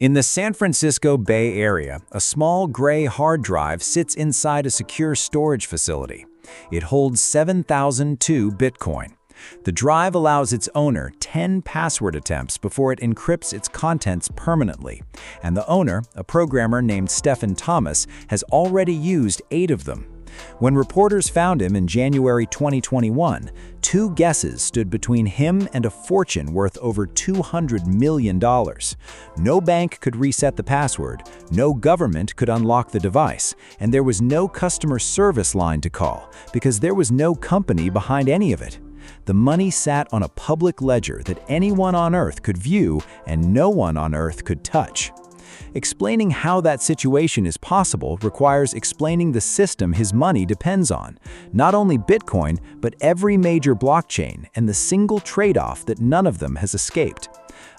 In the San Francisco Bay Area, a small gray hard drive sits inside a secure storage facility. It holds 7,002 Bitcoin. The drive allows its owner 10 password attempts before it encrypts its contents permanently, and the owner, a programmer named Stephen Thomas, has already used 8 of them. When reporters found him in January 2021, 2 guesses stood between him and a fortune worth over $200 million. No bank could reset the password, no government could unlock the device, and there was no customer service line to call because there was no company behind any of it. The money sat on a public ledger that anyone on Earth could view and no one on Earth could touch. Explaining how that situation is possible requires explaining the system his money depends on, not only Bitcoin, but every major blockchain and the single trade-off that none of them has escaped.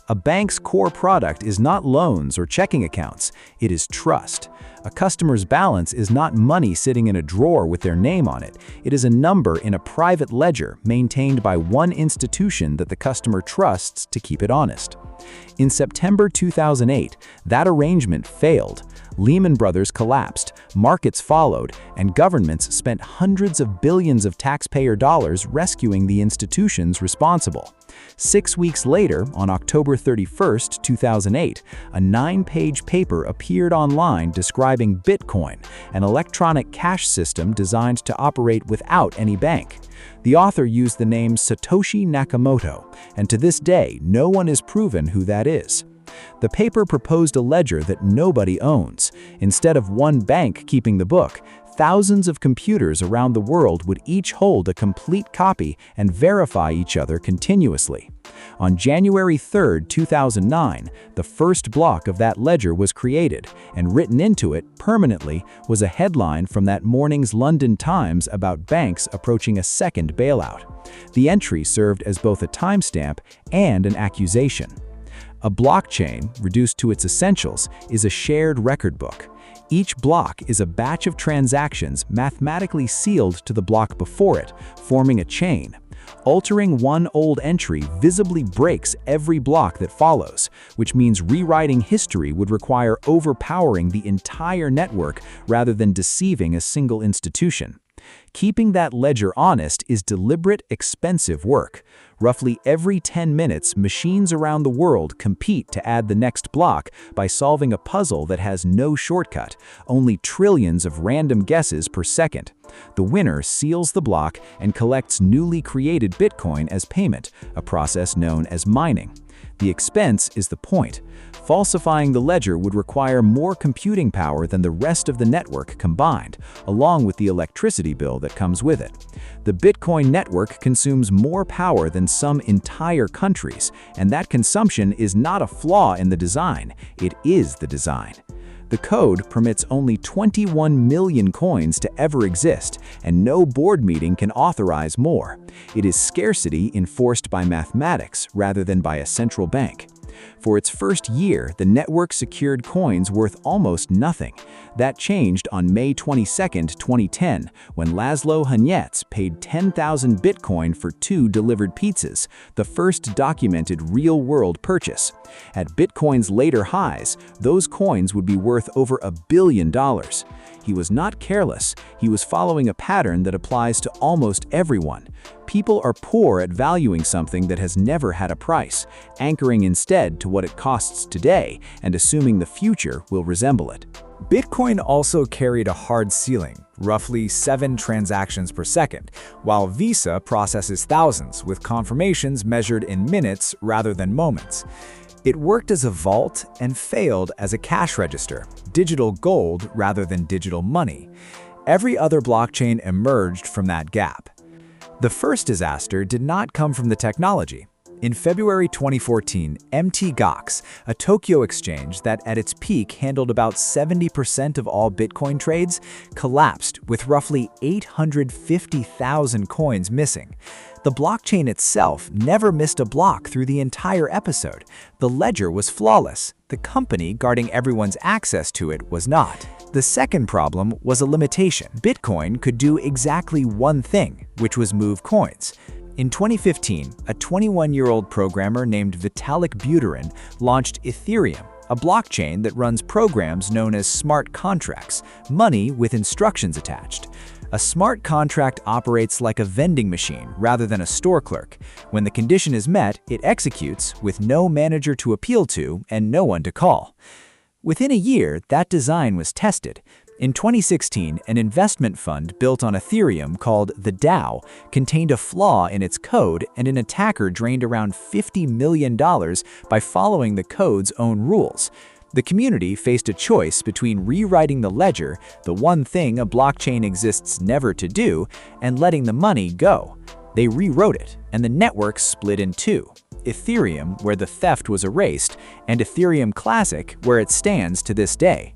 A bank's core product is not loans or checking accounts, it is trust. A customer's balance is not money sitting in a drawer with their name on it. It is a number in a private ledger maintained by one institution that the customer trusts to keep it honest. In September 2008, that arrangement failed. Lehman Brothers collapsed, markets followed, and governments spent hundreds of billions of taxpayer dollars rescuing the institutions responsible. 6 weeks later, on October 31, 2008, a 9-page paper appeared online describing Bitcoin, an electronic cash system designed to operate without any bank. The author used the name Satoshi Nakamoto, and to this day, no one has proven who that is. The paper proposed a ledger that nobody owns. Instead of one bank keeping the book, thousands of computers around the world would each hold a complete copy and verify each other continuously. On January 3, 2009, the first block of that ledger was created, and written into it permanently was a headline from that morning's London Times about banks approaching a second bailout. The entry served as both a timestamp and an accusation. A blockchain, reduced to its essentials, is a shared record book. Each block is a batch of transactions mathematically sealed to the block before it, forming a chain. Altering one old entry visibly breaks every block that follows, which means rewriting history would require overpowering the entire network rather than deceiving a single institution. Keeping that ledger honest is deliberate, expensive work. Roughly every 10 minutes, machines around the world compete to add the next block by solving a puzzle that has no shortcut, only trillions of random guesses per second. The winner seals the block and collects newly created Bitcoin as payment, a process known as mining. The expense is the point. Falsifying the ledger would require more computing power than the rest of the network combined, along with the electricity bill that comes with it. The Bitcoin network consumes more power than some entire countries, and that consumption is not a flaw in the design, it is the design. The code permits only 21 million coins to ever exist, and no board meeting can authorize more. It is scarcity enforced by mathematics rather than by a central bank. For its first year, the network secured coins worth almost nothing. That changed on May 22, 2010, when Laszlo Hanyecz paid 10,000 Bitcoin for 2 delivered pizzas, the first documented real-world purchase. At Bitcoin's later highs, those coins would be worth over $1 billion. He was not careless, he was following a pattern that applies to almost everyone. People are poor at valuing something that has never had a price, anchoring instead to what it costs today and assuming the future will resemble it. Bitcoin also carried a hard ceiling, roughly 7 transactions per second, while Visa processes thousands, with confirmations measured in minutes rather than moments. It worked as a vault and failed as a cash register, digital gold rather than digital money. Every other blockchain emerged from that gap. The first disaster did not come from the technology. In February 2014, Mt. Gox, a Tokyo exchange that at its peak handled about 70% of all Bitcoin trades, collapsed with roughly 850,000 coins missing. The blockchain itself never missed a block through the entire episode. The ledger was flawless. The company guarding everyone's access to it was not. The second problem was a limitation. Bitcoin could do exactly one thing, which was move coins. In 2015, a 21-year-old programmer named Vitalik Buterin launched Ethereum, a blockchain that runs programs known as smart contracts, money with instructions attached. A smart contract operates like a vending machine rather than a store clerk. When the condition is met, it executes with no manager to appeal to and no one to call. Within a year, that design was tested. In 2016, an investment fund built on Ethereum called the DAO contained a flaw in its code, and an attacker drained around $50 million by following the code's own rules. The community faced a choice between rewriting the ledger, the one thing a blockchain exists never to do, and letting the money go. They rewrote it, and the network split in two: Ethereum, where the theft was erased, and Ethereum Classic, where it stands to this day.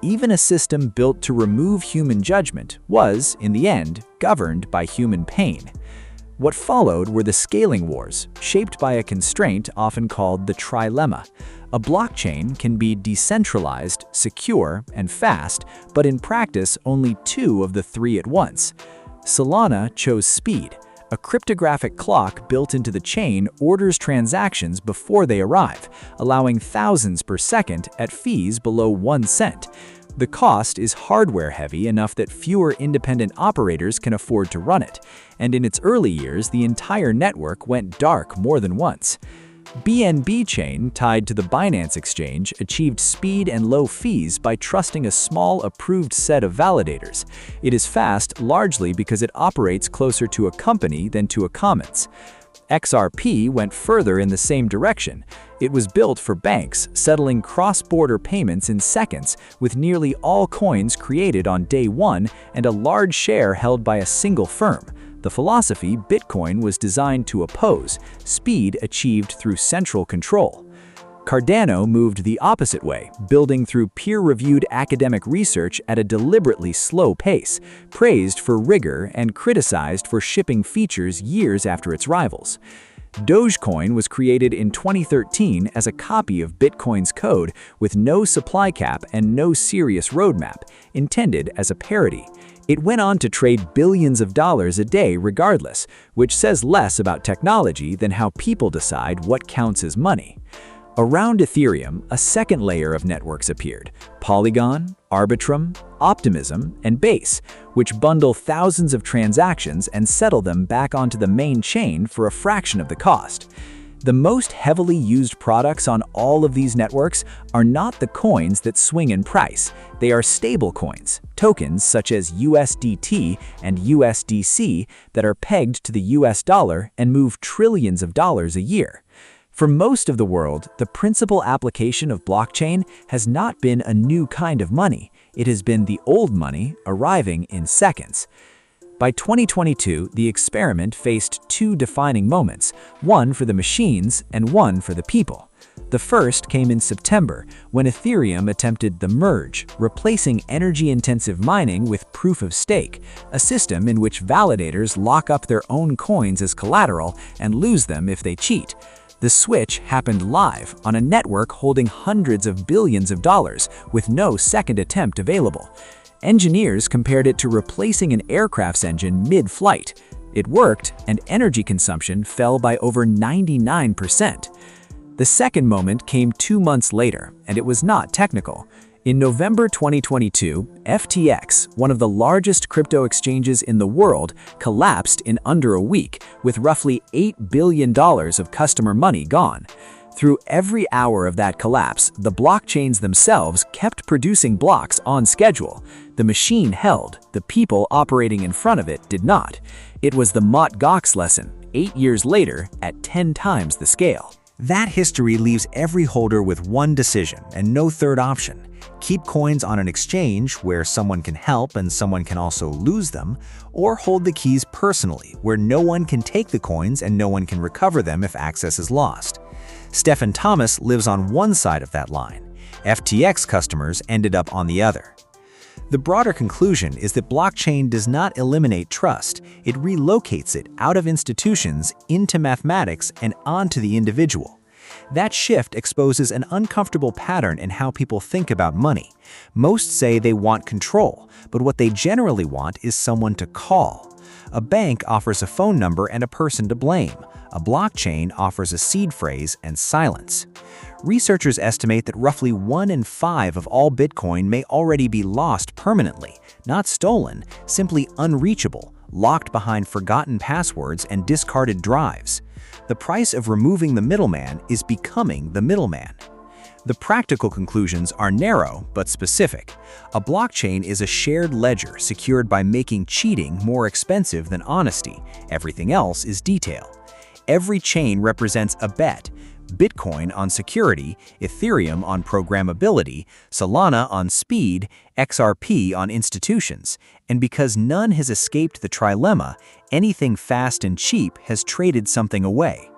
Even a system built to remove human judgment was, in the end, governed by human pain. What followed were the scaling wars, shaped by a constraint often called the Trilemma. A blockchain can be decentralized, secure, and fast, but in practice only two of the three at once. Solana chose speed. A cryptographic clock built into the chain orders transactions before they arrive, allowing thousands per second at fees below 1 cent. The cost is hardware-heavy enough that fewer independent operators can afford to run it, and in its early years, the entire network went dark more than once. BNB Chain, tied to the Binance exchange, achieved speed and low fees by trusting a small approved set of validators. It is fast largely because it operates closer to a company than to a commons. XRP went further in the same direction. It was built for banks, settling cross-border payments in seconds, with nearly all coins created on day one and a large share held by a single firm. The philosophy Bitcoin was designed to oppose: speed achieved through central control. Cardano moved the opposite way, building through peer-reviewed academic research at a deliberately slow pace, praised for rigor and criticized for shipping features years after its rivals. Dogecoin was created in 2013 as a copy of Bitcoin's code with no supply cap and no serious roadmap, intended as a parody. It went on to trade billions of dollars a day regardless, which says less about technology than how people decide what counts as money. Around Ethereum, a second layer of networks appeared: Polygon, Arbitrum, Optimism, and Base, which bundle thousands of transactions and settle them back onto the main chain for a fraction of the cost. The most heavily used products on all of these networks are not the coins that swing in price. They are stablecoins, tokens such as USDT and USDC that are pegged to the US dollar and move trillions of dollars a year. For most of the world, the principal application of blockchain has not been a new kind of money. It has been the old money arriving in seconds. By 2022, the experiment faced two defining moments, one for the machines and one for the people. The first came in September, when Ethereum attempted the merge, replacing energy-intensive mining with proof of stake, a system in which validators lock up their own coins as collateral and lose them if they cheat. The switch happened live on a network holding hundreds of billions of dollars with no second attempt available. Engineers compared it to replacing an aircraft's engine mid-flight. It worked, and energy consumption fell by over 99%. The second moment came 2 months later, and it was not technical. In November 2022, FTX, one of the largest crypto exchanges in the world, collapsed in under a week, with roughly $8 billion of customer money gone. Through every hour of that collapse, the blockchains themselves kept producing blocks on schedule. The machine held, the people operating in front of it did not. It was the Mt. Gox lesson, 8 years later, at 10 times the scale. That history leaves every holder with one decision and no third option: keep coins on an exchange where someone can help and someone can also lose them, or hold the keys personally where no one can take the coins and no one can recover them if access is lost. Stephen Thomas lives on one side of that line. FTX customers ended up on the other. The broader conclusion is that blockchain does not eliminate trust, it relocates it out of institutions into mathematics and onto the individual. That shift exposes an uncomfortable pattern in how people think about money. Most say they want control, but what they generally want is someone to call. A bank offers a phone number and a person to blame. A blockchain offers a seed phrase and silence. Researchers estimate that roughly 1 in 5 of all Bitcoin may already be lost permanently, not stolen, simply unreachable, locked behind forgotten passwords and discarded drives. The price of removing the middleman is becoming the middleman. The practical conclusions are narrow but specific. A blockchain is a shared ledger secured by making cheating more expensive than honesty. Everything else is detail. Every chain represents a bet. Bitcoin on security, Ethereum on programmability, Solana on speed, XRP on institutions. And because none has escaped the trilemma, anything fast and cheap has traded something away.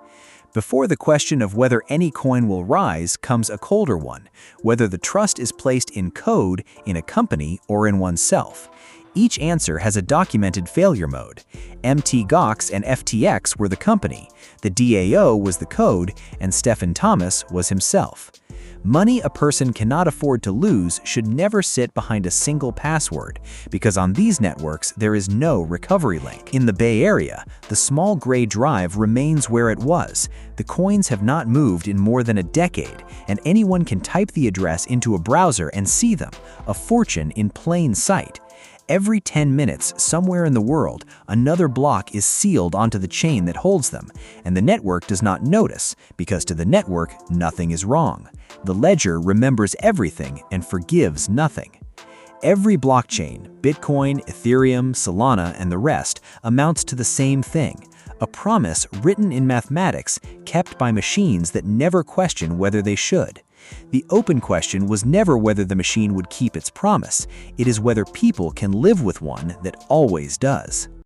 Before the question of whether any coin will rise comes a colder one, whether the trust is placed in code, in a company, or in oneself. Each answer has a documented failure mode. Mt. Gox and FTX were the company, the DAO was the code, and Stephen Thomas was himself. Money a person cannot afford to lose should never sit behind a single password, because on these networks there is no recovery link. In the Bay Area, the small gray drive remains where it was. The coins have not moved in more than a decade, and anyone can type the address into a browser and see them, a fortune in plain sight. Every 10 minutes, somewhere in the world, another block is sealed onto the chain that holds them, and the network does not notice, because to the network, nothing is wrong. The ledger remembers everything and forgives nothing. Every blockchain, Bitcoin, Ethereum, Solana, and the rest, amounts to the same thing. A promise written in mathematics, kept by machines that never question whether they should. The open question was never whether the machine would keep its promise. It is whether people can live with one that always does.